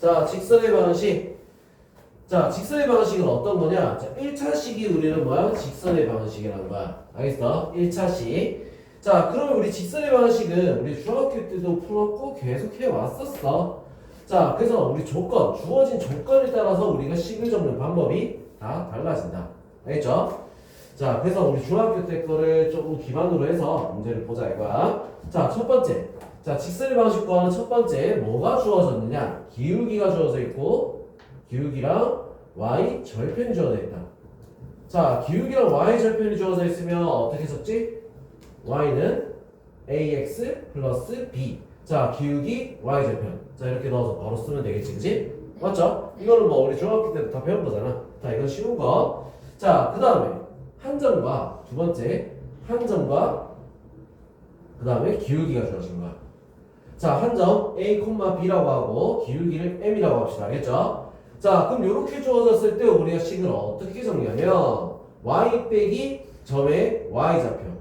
자, 직선의 방식. 자, 직선의 방식은 어떤 거냐? 자, 1차식이 우리는 뭐야? 직선의 방식이라는 거야. 알겠어? 1차식. 자, 그러면 우리 직선의 방식은 우리 중학교 때도 풀었고 계속 해왔었어. 자, 그래서 우리 조건, 주어진 조건에 따라서 우리가 식을 적는 방법이 다 달라진다. 알겠죠? 자, 그래서 우리 중학교 때 거를 조금 기반으로 해서 문제를 보자 이거야. 자, 첫 번째. 자, 직선의 방식과는 첫 번째 뭐가 주어졌느냐? 기울기가 주어져 있고 기울기랑 y 절편이 주어져 있다. 자, 기울기랑 y 절편이 주어져 있으면 어떻게 썼지? y는 ax 플러스 b. 자, 기울기 y 절편. 자, 이렇게 넣어서 바로 쓰면 되겠지, 그지? 맞죠? 이거는 뭐 우리 중학교 때도 다 배운 거잖아. 자, 이건 쉬운 거. 자, 그 다음에 한 점과 두 번째 한 점과 그 다음에 기울기가 주어진 거야. 자, 한 점 a, b라고 하고 기울기를 m이라고 합시다. 알겠죠? 자, 그럼 이렇게 주어졌을 때 우리가 식을 어떻게 정리하면 y 빼기 점의 y좌표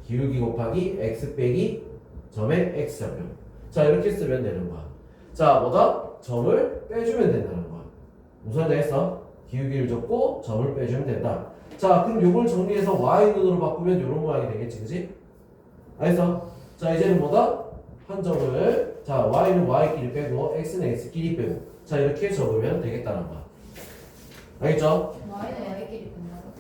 기울기 곱하기 x 빼기 점의 x좌표. 자, 이렇게 쓰면 되는 거야. 자, 뭐다? 점을 빼주면 된다는 거야. 무슨 말인지 알겠어? 기울기를 줬고 점을 빼주면 된다. 자, 그럼 요걸 정리해서 y눈으로 바꾸면 요런 모양이 되겠지, 그지? 알겠어? 자, 이제는 뭐다? 한 점을, 자, y는 y끼리 빼고 x는 x끼리 빼고, 자, 이렇게 적으면 되겠다는 거야. 알겠죠? y는 y끼리 끝나고.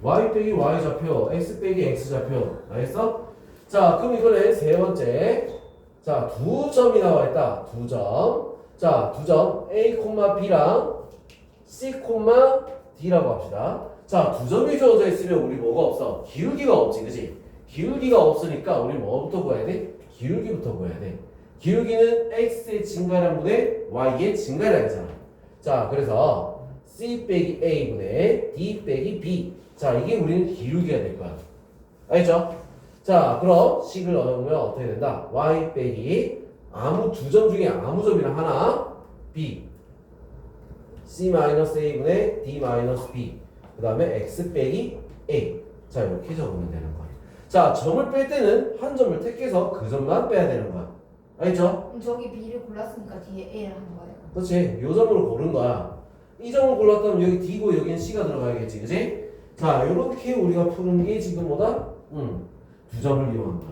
y 빼기 y 좌표, x 빼기 x 좌표. 알겠어? 자, 그럼 이거는 세 번째. 자, 두 점이 나와 있다. 두 점. 자, 두 점 a, b랑 c, d라고 합시다. 자, 두 점이 주어져 있으면 우리 뭐가 없어? 기울기가 없지, 그지? 기울기가 없으니까 우리 뭐부터 구해야 돼? 기울기부터 구해야 돼. 기울기는 x의 증가량분의 y의 증가량이잖아. 자, 그래서 c 빼기 a분의 d 빼기 b. 자, 이게 우리는 기울기가 될 거야. 알겠죠? 자, 그럼 식을 넣으면 어떻게 된다? y 빼기 아무 두 점 중에 아무 점이나 하나 b c-a분의 d-b 그 다음에 x 빼기 a. 자, 이렇게 적으면 되는 거야. 자, 점을 뺄 때는 한 점을 택해서 그 점만 빼야 되는 거야. 알겠죠? 그럼 저기 b를 골랐으니까 뒤에 a를 한 거예요. 그렇지. 요 점으로 고른 거야. 이 점을 골랐다면 여기 d고 여기는 c가 들어가야겠지, 그지? 자, 요렇게 우리가 푸는 게 지금 뭐다? 두 점을 이용한 거야.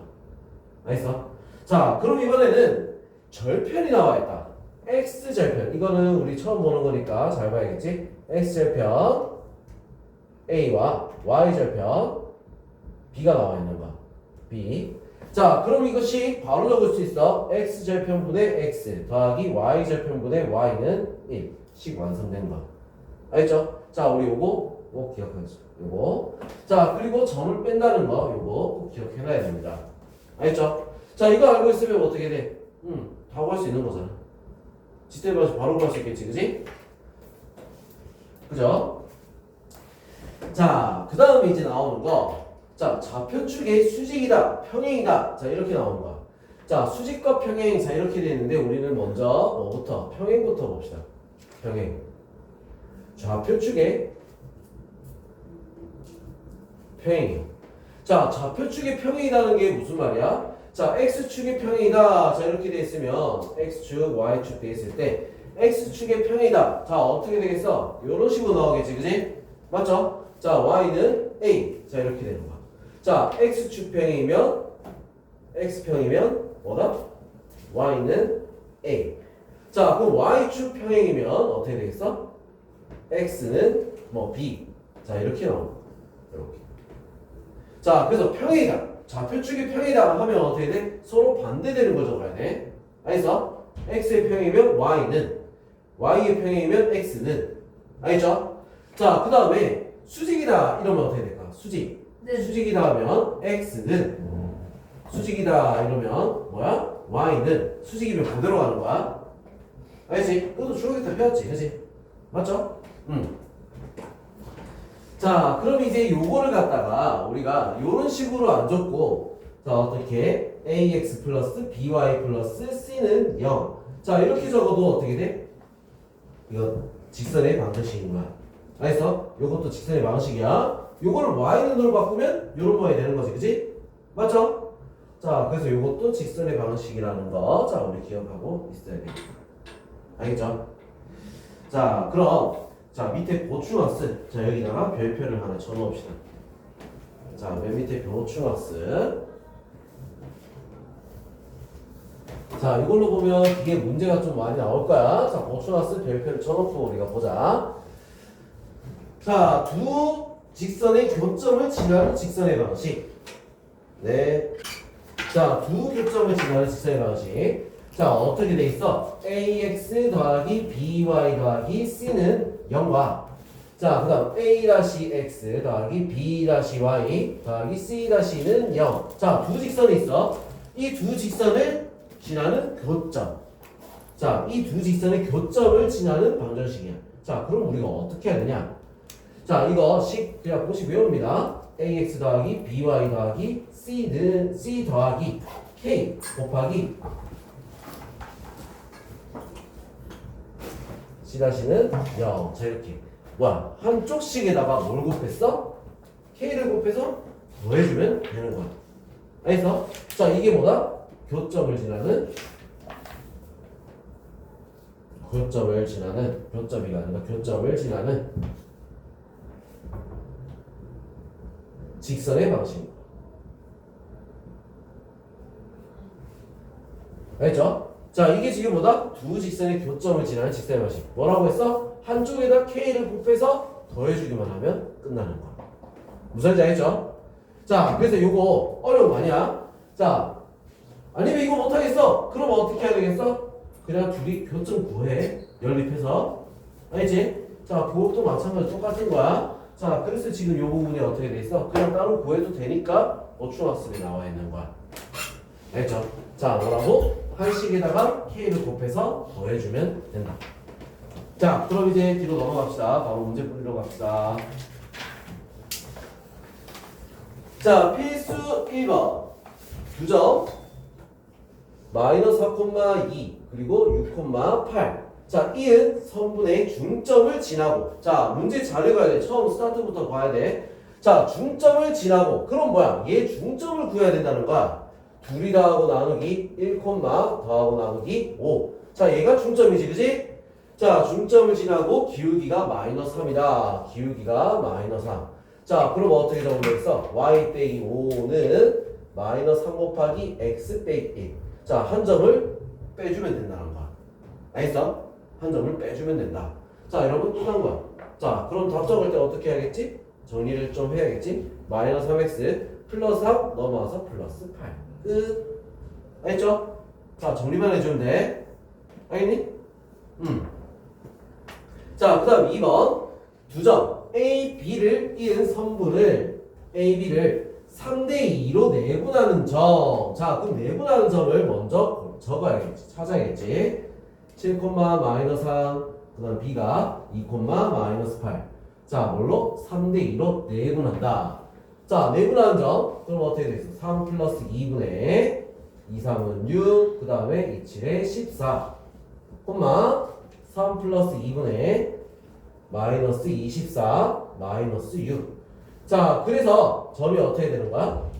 알겠어? 자, 그럼 이번에는 절편이 나와 있다. x절편. 이거는 우리 처음 보는 거니까 잘 봐야겠지? x절편 a와 y절편 b가 나와 있는 거야. b. 자, 그럼 이것이 바로 적을 수 있어. x절편분의 x 더하기 y절편분의 y는 1. 식 완성된 거야. 알겠죠? 자, 우리 요거 꼭 기억하겠어. 요거. 자, 그리고 점을 뺀다는 거 요거 꼭 기억해놔야 됩니다. 알겠죠? 자, 이거 알고 있으면 어떻게 돼? 다 구할 수 있는 거잖아. 지대 방식 바로 구할 수 있겠지, 그지? 그죠? 자, 그 다음에 이제 나오는 거. 자, 좌표축의 수직이다, 평행이다. 자, 이렇게 나오는 거야. 자, 수직과 평행. 자, 이렇게 되어 있는데 우리는 먼저 뭐부터? 평행부터 봅시다. 평행. 좌표축의 평행. 자, 좌표축의 평행이라는 게 무슨 말이야? 자, x축의 평행이다. 자, 이렇게 돼 있으면 x축, y축 돼 있을 때 x축의 평행이다. 자, 어떻게 되겠어? 이런 식으로 나오겠지, 그지? 맞죠? 자, y는 a. 자, 이렇게 되는 거야. 자, x축 평행이면 x평이면 뭐다? y는 a. 자, 그럼 y축 평행이면 어떻게 되겠어? x는 뭐 b. 자, 이렇게 나오는 거야. 이렇게. 자, 그래서 평행이다. 좌표축이 평행이다 하면 어떻게 돼? 서로 반대되는 걸 적어야 돼. 알겠어? x의 평행이면 y는, y의 평행이면 x는. 알겠죠? 자, 그 다음에 수직이다 이러면 어떻게 될까? 수직. 네. 수직이다 하면 x는, 수직이다 이러면 뭐야? y는. 수직이면 그대로 가는 거야. 알겠지? 그것도 중학교 때 배웠지, 그치? 맞죠? 자, 그럼 이제 요거를 갖다가 우리가 요런 식으로 안 줬고, 자, 어떻게? ax 플러스 by 플러스 c는 0. 자, 이렇게 적어도 어떻게 돼? 이거 직선의 방정식인 거야. 알겠어? 요것도 직선의 방정식이야. 요거를 y는으로 바꾸면 요런 모양이 되는 거지, 그치? 맞죠? 자, 그래서 요것도 직선의 방정식이라는 거. 자, 우리 기억하고 있어야 돼. 알겠죠? 자, 그럼 자 밑에 보충학습. 자, 여기다가 별표를 하나 쳐놓읍시다. 자, 맨 밑에 보충학습. 자, 이걸로 보면 이게 문제가 좀 많이 나올 거야. 자, 보충학습 별표를 쳐놓고 우리가 보자. 자, 두 직선의 교점을 지나는 직선의 방식. 네. 자, 두 교점을 지나는 직선의 방식. 자, 어떻게 돼 있어? ax 더하기 by 더하기 c는 0과 자, 그 다음 a-x 더하기 b-y 더하기 c-는 0. 자, 두 직선이 있어. 이 두 직선을 지나는 교점. 자, 이 두 직선의 교점을 지나는 방정식이야. 자, 그럼 우리가 어떻게 해야 되냐? 자, 이거 식 그냥 공식 외웁니다. ax 더하기 by 더하기 c는 c 더하기 k 곱하기 c-는 0. 자, 이렇게. 뭐야? 한쪽씩에다가 뭘 곱했어? k를 곱해서 더해주면 되는 거야. 알겠어? 자, 이게 뭐다? 교점을 지나는 교점이가 아니라 교점을 지나는 직선의 방식. 알겠죠? 자, 이게 지금 뭐다? 두 직선의 교점을 지나는 직선의 방식. 뭐라고 했어? 한쪽에다 k를 곱해서 더해주기만 하면 끝나는 거야. 무슨 말인지 알겠죠? 자, 그래서 요거 어려운 거 아니야? 자, 아니면 이거 못하겠어? 그럼 어떻게 해야 되겠어? 그냥 둘이 교점 구해. 연립해서. 알겠지? 자, 그것도 마찬가지로 똑같은 거야. 자, 그래서 지금 요 부분이 어떻게 돼 있어? 그냥 따로 구해도 되니까 보충학습에 나와 있는 거야. 알겠죠? 자, 뭐라고? 한식에다가 k를 곱해서 더해주면 된다. 자, 그럼 이제 뒤로 넘어갑시다. 바로 문제 풀이로 갑시다. 자, 필수 1번. 2점. 마이너스 4,2 그리고 6,8. 자, 이은 선분의 중점을 지나고. 자, 문제 잘 읽어야 돼. 처음 스타트부터 봐야 돼. 자, 중점을 지나고. 그럼 뭐야? 얘 중점을 구해야 된다는 거야. 둘이다 하고 나누기 1, 더하고 나누기 5. 자, 얘가 중점이지, 그지? 자, 중점을 지나고 기울기가 마이너스 3이다. 기울기가 마이너스 3. 자, 그럼 어떻게 적으면 y 빼기 5는 마이너스 3 곱하기 x 빼기 1. 자, 한 점을 빼주면 된다는 거야. 알겠어? 한 점을 빼주면 된다. 자, 여러분 끝난 거야. 자, 그럼 답 적을 때 어떻게 해야겠지? 정리를 좀 해야겠지? 마이너스 3x 플러스 3 넘어와서 플러스 8. 끝. 알겠죠? 자, 정리만 해주면 돼. 알겠니? 자, 그 다음 2번 2점 A, B를 이은 선분을 A, B를 3대2로 내분하는 점. 자, 그럼 내분하는 점을 먼저 적어야겠지. 찾아야겠지. 7, 마이너스 3. 그 다음 B가 2, 마이너스 8. 자, 뭘로? 3대2로 내분한다. 자, 내분하는 점. 그럼 어떻게 되겠어? 3 플러스 2분의 2, 3은 6. 그 다음에 2, 7에 14. 3 플러스 2분의 마이너스 24 마이너스 6. 자, 그래서 점이 어떻게 되는 거야?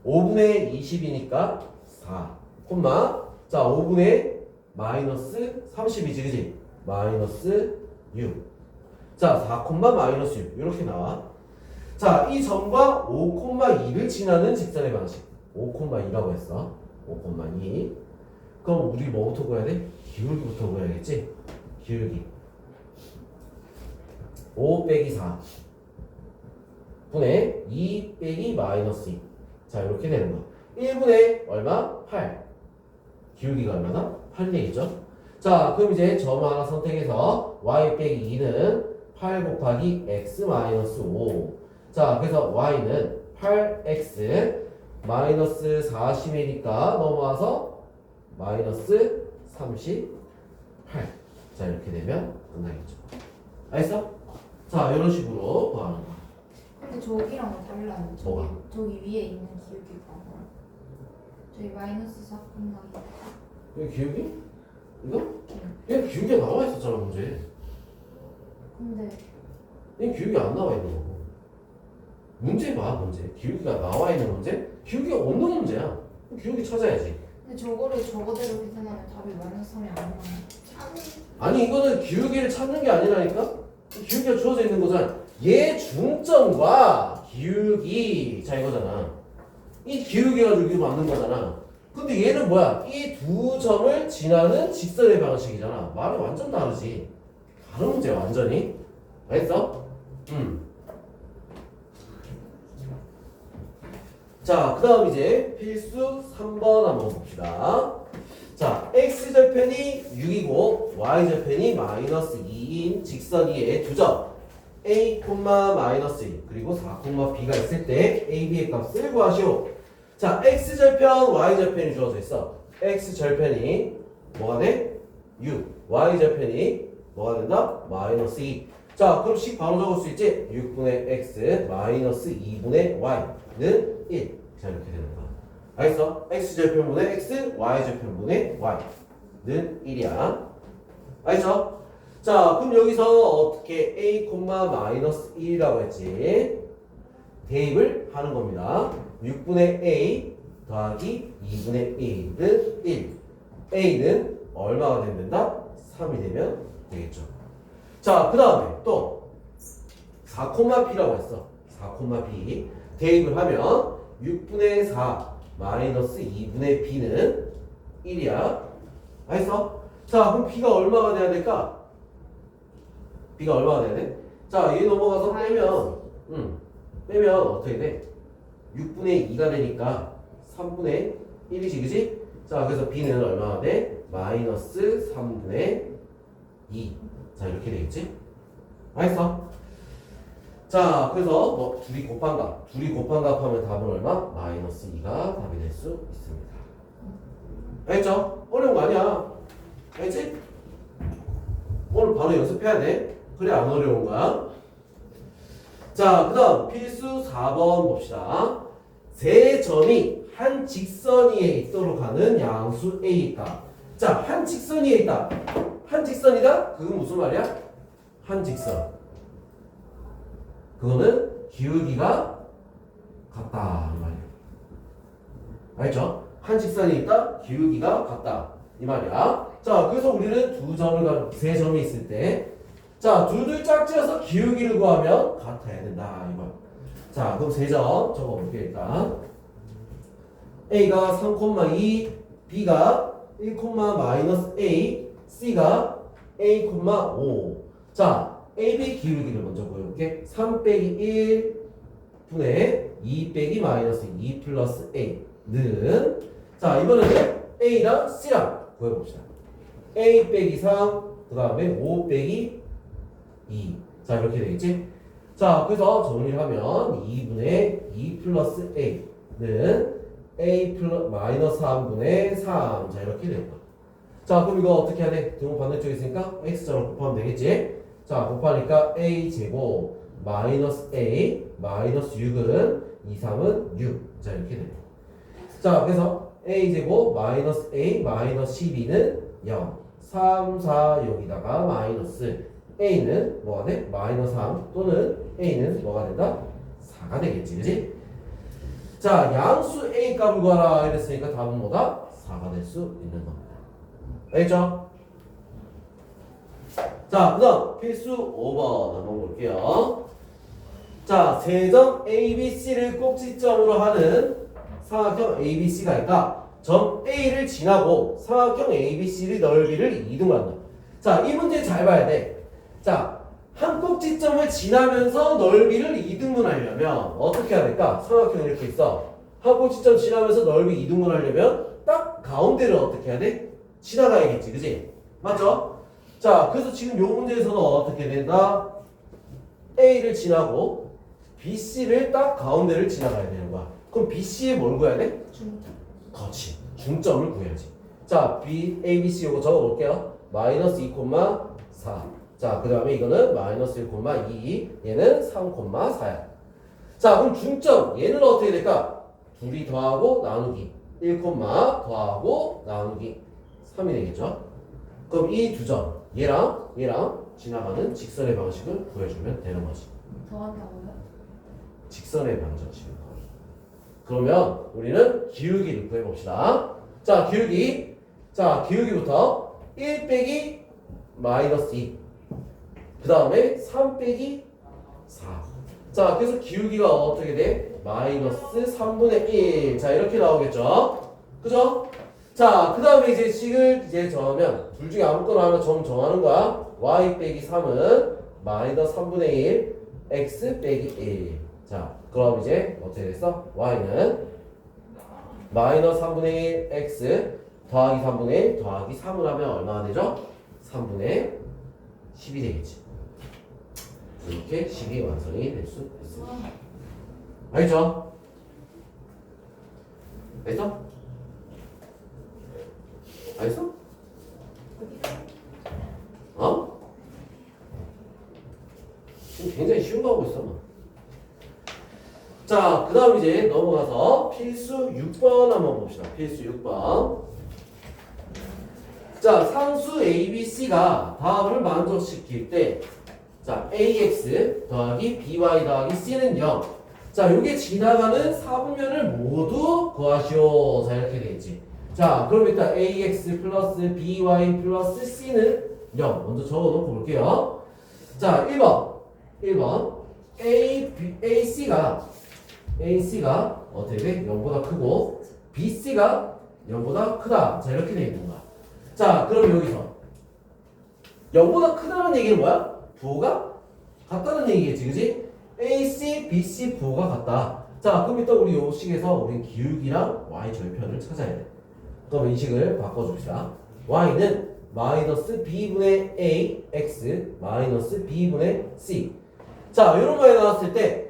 5분의 20이니까 4 자, 5분의 마이너스 30이지, 그지? 마이너스 6. 자, 4 마이너스 6 이렇게 나와. 자, 이 점과 5,2를 지나는 직선의 방식. 5,2라고 했어. 5,2. 그럼 우리 뭐부터 구해야 돼? 기울기부터 구해야겠지? 기울기 5 빼기 4 분의 2 빼기 마이너스 2. 자, 이렇게 되는 거. 1분의 얼마? 8. 기울기가 얼마나? 8이죠. 자, 그럼 이제 점 하나 선택해서 y 빼기 2는 8 곱하기 x 마이너스 5. 자, 그래서 y는 8x 마이너스 40이니까 넘어와서 마이너스 38. 자, 이렇게 되면 끝나겠죠. 알겠어? 자, 이런 식으로 구하는 거야. 근데 저기랑 달라요. 뭐가? 저기 위에 있는 기울기가. 저기 마이너스 4,2. 여기 기울기? 이거? 얘 기울기가 나와 있었잖아, 문제. 근데 얘 기울기 안 나와 있는 거고. 문제 봐, 문제. 기울기가 나와 있는 문제? 기울기가 없는 문제야. 기울기 찾아야지. 저거를 저거대로 계산하면 답이 마이너스 3이 안 나와요. 아니 이거는 기울기를 찾는 게 아니라니까? 기울기가 주어져 있는 거잖아. 얘 중점과 기울기 자 이거잖아. 이 기울기가 여기 맞는 거잖아. 근데 얘는 뭐야? 이 두 점을 지나는 직선의 방식이잖아. 말이 완전 다르지. 다른 문제 완전히. 알겠어? 자, 그 다음 이제 필수 3번 한번 봅시다. 자, x절편이 6이고 y절편이 마이너스 2인 직선 위에 두 점 a, 마이너스 2 그리고 4, b가 있을 때 a, b의 값을 구하시오. 자, x절편, y절편이 주어져 있어. x절편이 뭐가 돼? 6. y절편이 뭐가 된다? 마이너스 2. 자, 그럼 식 바로 적을 수 있지? 6분의 x 마이너스 2분의 y는 1. 자, 이렇게 되는 거야. 알겠어? x절편분의 x, y절편분의 y는 1이야. 알겠어? 자, 그럼 여기서 어떻게 a, 마이너스 1이라고 했지? 대입을 하는 겁니다. 6분의 a 더하기 2분의 1은 1. a는 얼마가 된다? 3이 되면 되겠죠. 자, 그 다음에 또 4,p라고 했어. 4,p 대입을 하면 6분의 4 마이너스 2분의 b는 1이야. 알겠어? 자, 그럼 b가 얼마가 돼야 될까? b가 얼마가 돼야 돼? 자, 얘 넘어가서 빼면 어떻게 돼? 6분의 2가 되니까 3분의 1이지, 그지? 자, 그래서 b는 얼마가 돼? 마이너스 3분의 2. 자, 이렇게 되겠지? 알겠어? 자, 그래서 뭐 둘이 곱한값 하면 답은 얼마? 마이너스 2가 답이 될 수 있습니다. 알겠죠? 어려운 거 아니야. 알겠지? 오늘 바로 연습해야 돼. 그래 안 어려운 거야. 자, 그 다음 필수 4번 봅시다. 세 점이 한 직선 위에 있도록 하는 양수 A가. 자, 한 직선 위에 있다. 한 직선이다? 그건 무슨 말이야? 한 직선. 그거는 기울기가 같다 이 말이야. 알죠? 한 직선이 있다. 기울기가 같다 이 말이야. 자, 그래서 우리는 세 점이 있을 때, 자, 둘둘 짝지어서 기울기를 구하면 같아야 된다 이 말. 자, 그럼 세 점 적어볼게요 일단. A가 3,2, B가 1, 마이너스 A, C가 A, 5. 자, AB 기울기를 먼저 보여볼게. 3 빼기 1 분의 2 빼기 마이너스 2 플러스 A는, 자, 이번에는 A랑 C랑 구해봅시다. A 빼기 3, 그 다음에 5 빼기 2. 자, 이렇게 되겠지? 자, 그래서 정리를 하면 2분의 2 플러스 A는 A 플러스 마이너스 3분의 3. 자, 이렇게 된다. 자, 그럼 이거 어떻게 해야 돼? 등호 반대쪽에 있으니까 X점을 곱하면 되겠지? 자, 곱하니까 A 제곱 마이너스 A 마이너스 6은 2, 3은 6. 자, 이렇게 됩니다. 자, 그래서 A 제곱 마이너스 A 마이너스 12는 0. 3, 4 여기다가 마이너스 A는 뭐가 돼? 마이너스 3 또는 A는 뭐가 된다? 4가 되겠지, 그지? 자, 양수 A 값을 구하라 이랬으니까 답은 뭐다? 4가 될 수 있는 겁니다. 알겠죠? 자, 그 다음 필수 5번 한번 볼게요. 자, 세점 ABC를 꼭지점으로 하는 삼각형 ABC가 있다. 점 A를 지나고 삼각형 ABC의 넓이를 이동한다. 자, 이 문제 잘 봐야 돼. 자, 한 꼭지점을 지나면서 넓이를 이등분하려면 어떻게 해야 될까? 삼각형이 이렇게 있어. 한 꼭지점 지나면서 넓이 이등분하려면 딱 가운데를 어떻게 해야 돼? 지나가야겠지, 그지? 맞죠? 자, 그래서 지금 요 문제에서는 어떻게 된다? A를 지나고 BC를 딱 가운데를 지나가야 되는 거야. 그럼 BC에 뭘 구해야 돼? 중점. 그렇지. 중점을 구해야지. 자, ABC 요거 적어볼게요. 마이너스 2,4. 자, 그 다음에 이거는 마이너스 1,2. 얘는 3,4야. 자, 그럼 중점. 얘는 어떻게 될까? 둘이 더하고 나누기. 1, 더하고 나누기. 3이 되겠죠? 그럼 이 두 점. 얘랑 지나가는 직선의 방식을 구해주면 되는 거지. 더한다고요? 직선의 방정식을 구하기. 그러면 우리는 기울기를 구해봅시다. 자, 기울기. 자, 기울기부터 1 빼기 마이너스 2. 그 다음에 3 빼기 4. 자, 그래서 기울기가 어떻게 돼? 마이너스 3분의 1. 자, 이렇게 나오겠죠? 그죠? 자, 그 다음에 이제 식을 이제 정하면 둘 중에 아무거나 하나 정하는 거야. y 빼기 3은 마이너스 3분의 1, x 빼기 1. 자, 그럼 이제 어떻게 됐어? y는 마이너스 3분의 1, x 더하기 3분의 1 더하기 3을 하면 얼마나 되죠? 3분의 10이 되겠지. 이렇게 식이 완성이 될 수 있습니다. 알겠죠? 알겠어? 알겠어? 어? 지금 굉장히 쉬운 거 하고 있어. 자, 그 다음 이제 넘어가서 필수 6번 한번 봅시다. 필수 6번. 자, 상수 A, B, C가 다음을 만족시킬 때, 자, AX 더하기 BY 더하기 C는 0. 자, 요게 지나가는 사분면을 모두 구하시오. 자, 이렇게 되겠지. 자, 그럼 일단 AX 플러스 BY 플러스 C는 0. 먼저 적어놓고 볼게요. 자, 1번. AC가 어떻게 돼? 0보다 크고 BC가 0보다 크다. 자, 이렇게 돼 있는 거야. 자, 그럼 여기서 0보다 크다는 얘기는 뭐야? 부호가 같다는 얘기겠지, 그지? AC, BC 부호가 같다. 자, 그럼 일단 우리 요 식에서 우린 기울기랑 y 절편을 찾아야 돼. 그럼 이 식을 바꿔줍시다. y는 마이너스 b분의 a x 마이너스 b분의 c. 자, 이런 거에 나왔을 때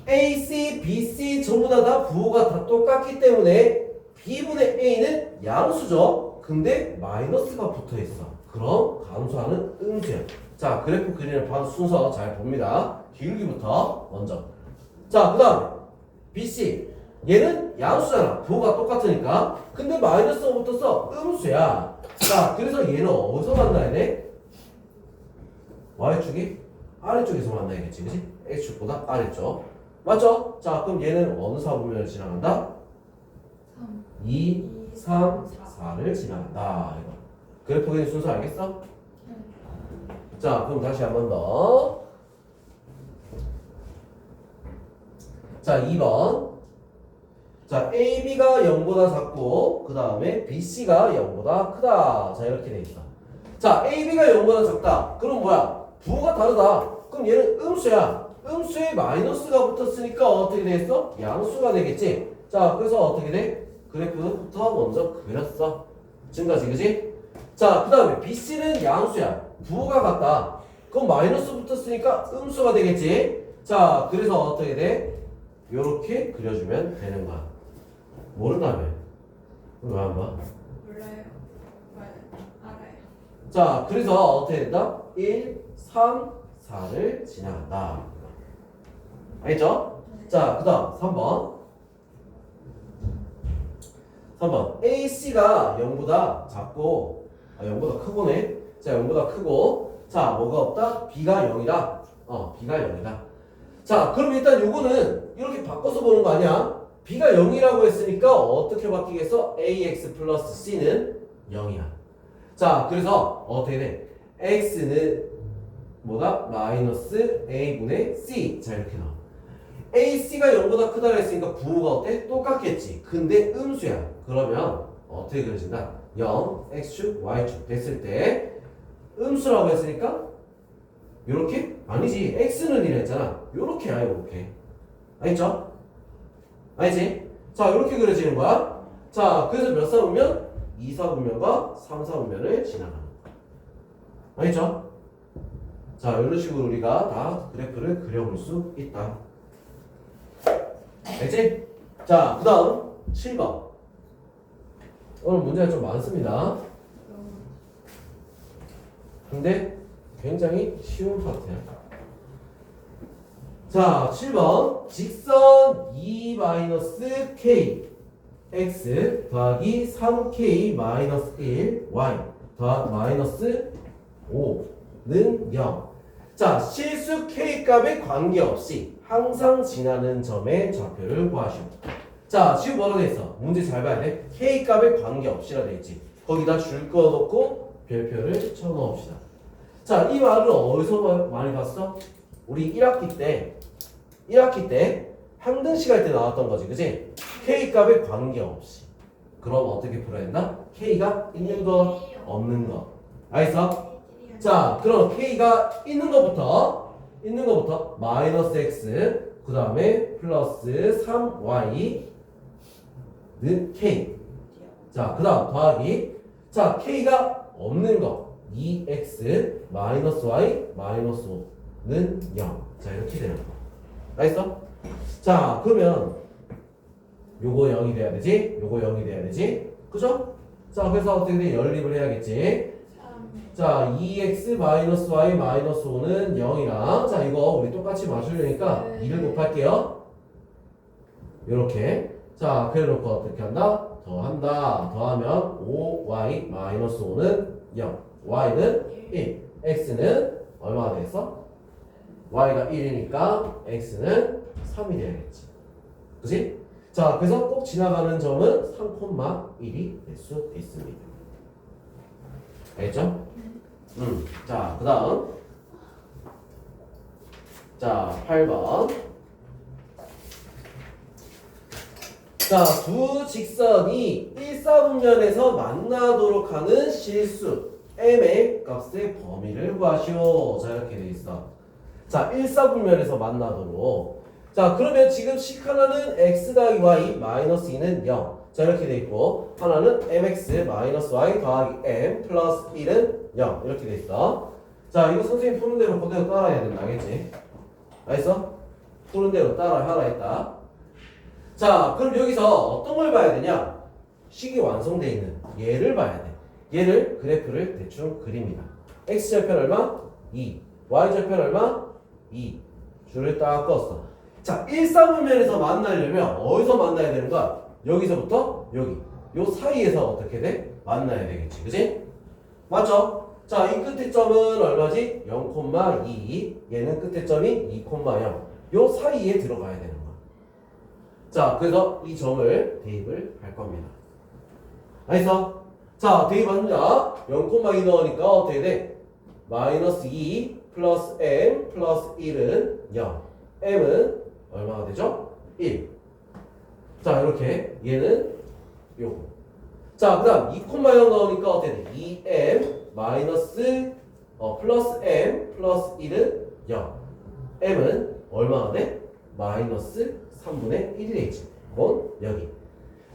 AC, BC 전부 다 부호가 다 똑같기 때문에 b분의 a는 양수죠. 근데 마이너스가 붙어 있어. 그럼 감소하는 음수야. 자, 그래프 그리는 순서 잘 봅니다. 기울기부터 먼저. 자, 그 다음에 BC. 얘는 양수잖아. 부호가 똑같으니까. 근데 마이너스가 붙어서 음수야. 자, 그래서 얘는 어디서 만나야 돼? Y축이 아래쪽에서 만나야겠지, 그치? X축보다 아래쪽. 맞죠? 자, 그럼 얘는 어느 사분면을 지나간다? 3. 2, 3, 4를 지나간다. 이거. 그래프 그리는 순서 알겠어? 자, 그럼 다시 한 번 더. 자, 2번. 자, AB가 0보다 작고 그 다음에 BC가 0보다 크다. 자, 이렇게 돼 있어. 자, AB가 0보다 작다. 그럼 뭐야? 부호가 다르다. 그럼 얘는 음수야. 음수에 마이너스가 붙었으니까 어떻게 되겠어? 양수가 되겠지. 자, 그래서 어떻게 돼? 그래프부터 먼저 그렸어. 지금까지, 그지? 자, 그 다음에 BC는 양수야. 부호가 같다. 그럼 마이너스 붙었으니까 음수가 되겠지. 자, 그래서 어떻게 돼? 요렇게 그려주면 되는 거야. 모른다며. 왜 안 봐? 몰라요. 알아요. 자, 그래서 어떻게 된다? 1, 3, 4를 지나간다. 알겠죠? 자, 그 다음 3번. AC가 0보다 작고, 0보다 크고네. 자, 0보다 크고. 자, 뭐가 없다? B가 0이다. B가 0이다. 자, 그럼 일단 요거는 이렇게 바꿔서 보는 거 아니야? B가 0이라고 했으니까 어떻게 바뀌겠어? AX 플러스 C는 0이야. 자, 그래서 어떻게 돼? X는 뭐다? 마이너스 A분의 C. 자, 이렇게 나와. AC가 0보다 크다고 했으니까 부호가 어때? 똑같겠지. 근데 음수야. 그러면 어떻게 그려진다? 0, X축, Y축 됐을 때 음수라고 했으니까 요렇게? 아니지. X는 이랬잖아. 요렇게야, 요렇게. 알겠죠? 알지? 자, 요렇게 그려지는 거야. 자, 그래서 몇 사분면? 2사분면과 3사분면을 지나가는 거야. 알겠죠? 자, 이런 식으로 우리가 다 그래프를 그려볼 수 있다. 알지? 자, 그 다음 7번. 오늘 문제가 좀 많습니다. 근데 굉장히 쉬운 파트야. 자, 7번. 직선 2-k x 더하기 3k-1 y 더하기 마이너스 5는 0. 자, 실수 k 값에 관계없이 항상 지나는 점의 좌표를 구하시오. 자, 지금 뭐라고 돼 있어? 문제 잘 봐야 돼. k 값에 관계없이라 돼 있지. 거기다 줄 거 넣고 별표를 쳐넣읍시다. 자, 이 말을 어디서 많이 봤어? 우리 1학기 때 항등식 할 때 나왔던 거지, 그지? K값에 관계없이. 그럼 어떻게 풀어야 된다? K가 있는 거, 없는 거. 알겠어? 자, 그럼 K가 있는 거부터 마이너스 X, 그 다음에 플러스 3Y는 K. 자, 그 다음 더하기. 자, K가 없는 거 2X 마이너스 Y 마이너스 5는 0. 자, 이렇게 되는 거. 알겠어? 자, 그러면 요거 0이 돼야 되지? 요거 0이 돼야 되지? 그죠? 자, 그래서 어떻게 돼? 연립을 해야겠지? 자, 2x 마이너스 y 마이너스 5는 0이랑 자, 이거 우리 똑같이 맞추려니까 2를 곱할게요. 요렇게. 자, 그래 놓고 어떻게 한다? 더한다. 더하면 5y 마이너스 5는 0. y는 1. x는 얼마가 되겠어? y가 1이니까 x는 3이 돼야겠지. 그치? 자, 그래서 꼭 지나가는 점은 3,1이 될 수 있습니다. 알겠죠? 자, 그 다음. 자, 8번. 자, 두 직선이 1사분면에서 만나도록 하는 실수 m의 값의 범위를 구하시오. 자, 이렇게 돼 있어. 자, 1사분면에서 만나도록. 자, 그러면 지금 식 하나는 x 더하기 y 마이너스 2는 0. 자, 이렇게 돼 있고 하나는 mx 마이너스 y 더하기 m 플러스 1은 0. 이렇게 돼 있어. 자, 이거 선생님 푸는 대로 그대로 따라해야 된다. 알겠지? 알겠어? 푸는 대로 따라하라 했다. 자, 그럼 여기서 어떤 걸 봐야 되냐? 식이 완성되어 있는 얘를 봐야 돼. 얘를 그래프를 대충 그립니다. x절편 얼마? 2. y절편 얼마? 2. 줄을 딱 그었어. 자, 1사분면에서 만나려면 어디서 만나야 되는 거야? 여기서부터 여기. 요 사이에서 어떻게 돼? 만나야 되겠지. 그지? 맞죠? 자, 이 끝의 점은 얼마지? 0,2. 얘는 끝의 점이 2,0. 요 사이에 들어가야 되는 거야. 자, 그래서 이 점을 대입을 할 겁니다. 알겠어? 자, 대입합니다. 0,2 넣으니까 어떻게 돼? 마이너스 2 플러스 m 플러스 1은 0. m은 얼마가 되죠? 1. 자, 이렇게 얘는 요거. 자, 그 다음 2,0 넣으니까 어떻게 돼? 2m 마이너스 플러스 m 플러스 1은 0. m은 얼마가 돼? 마이너스 3분의 1이 되지. 그건 여기.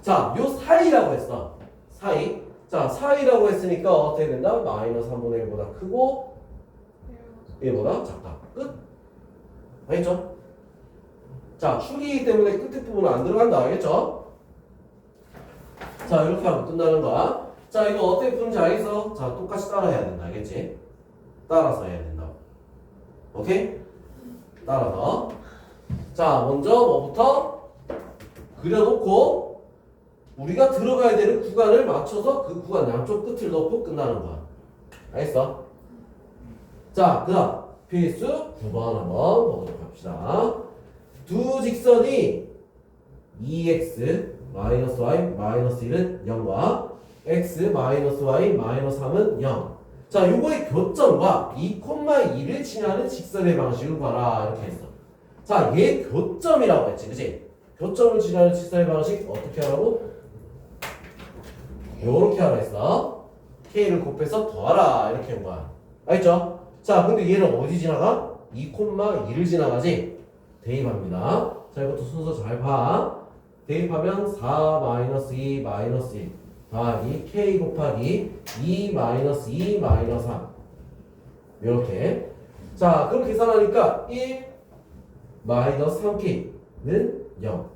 자, 요 사이라고 했어. 사이. 자, 사이라고 했으니까 어떻게 된다? 마이너스 3분의 1보다 크고 1보다 작다. 끝. 알겠죠? 자, 축이기 때문에 끝에 부분은 안 들어간다. 알겠죠? 자, 이렇게 하면 끝나는 거야. 자, 이거 어떻게 푸는지 알겠어? 자, 똑같이 따라 해야 된다. 알겠지? 따라서 해야 된다. 오케이? 따라서. 자, 먼저 뭐부터? 그려놓고 우리가 들어가야 되는 구간을 맞춰서 그 구간 양쪽 끝을 넣고 끝나는 거야. 알겠어? 자, 그 다음 필수 9번 한번 보도록 합시다. 두 직선이 2x 마이너스 y 마이너스 1은 0과 x 마이너스 y 마이너스 3은 0. 자, 요거의 교점과 2,2를 지나는 직선의 방식을 봐라. 이렇게 했어. 자, 얘 교점이라고 했지, 그치? 교점을 지나는 직선의 방식 어떻게 하라고? 요렇게 하라 했어. k를 곱해서 더하라. 이렇게 한 거야. 알겠죠? 자, 근데 얘는 어디 지나가? 2,2를 지나가지? 대입합니다. 자, 이것도 순서 잘 봐. 대입하면 4 마이너스 2 마이너스 1 더하기 k 곱하기 2 마이너스 2 마이너스 3 이렇게. 자, 그럼 계산하니까 1 마이너스 3k는 0.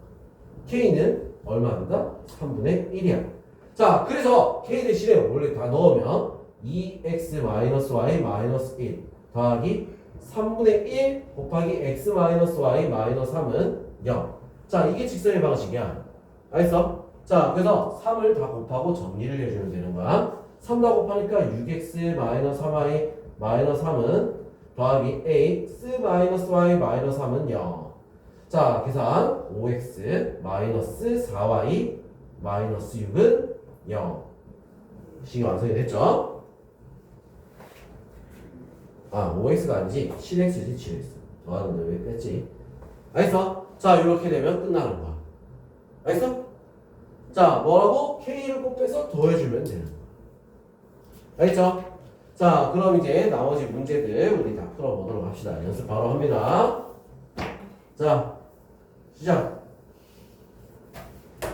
k는 얼마 된다? 3분의 1이야. 자, 그래서 k 대신에 원래 다 넣으면 2x 마이너스 y 마이너스 1 더하기 3분의 1 곱하기 x 마이너스 y 마이너스 3은 0. 자, 이게 직선의 방식이야. 알겠어? 자, 그래서 3을 다 곱하고 정리를 해주면 되는 거야. 3 다 곱하니까 6x 마이너스 3y 마이너스 3은 더하기 x 마이너스 y 마이너스 3은 0. 자, 계산 5x 마이너스 4y 마이너스 6은 0. 식이 완성이 됐죠? 5x가 아니지 7x지 7x 더하는데 왜 뺐지? 알겠어? 자 이렇게 되면 끝나는 거야. 알겠어? 자 뭐라고? k를 꼭 빼서 더해주면 되는 거야. 알겠죠? 자 그럼 이제 나머지 문제들 우리 다 풀어보도록 합시다. 연습 바로 합니다. 자 시작.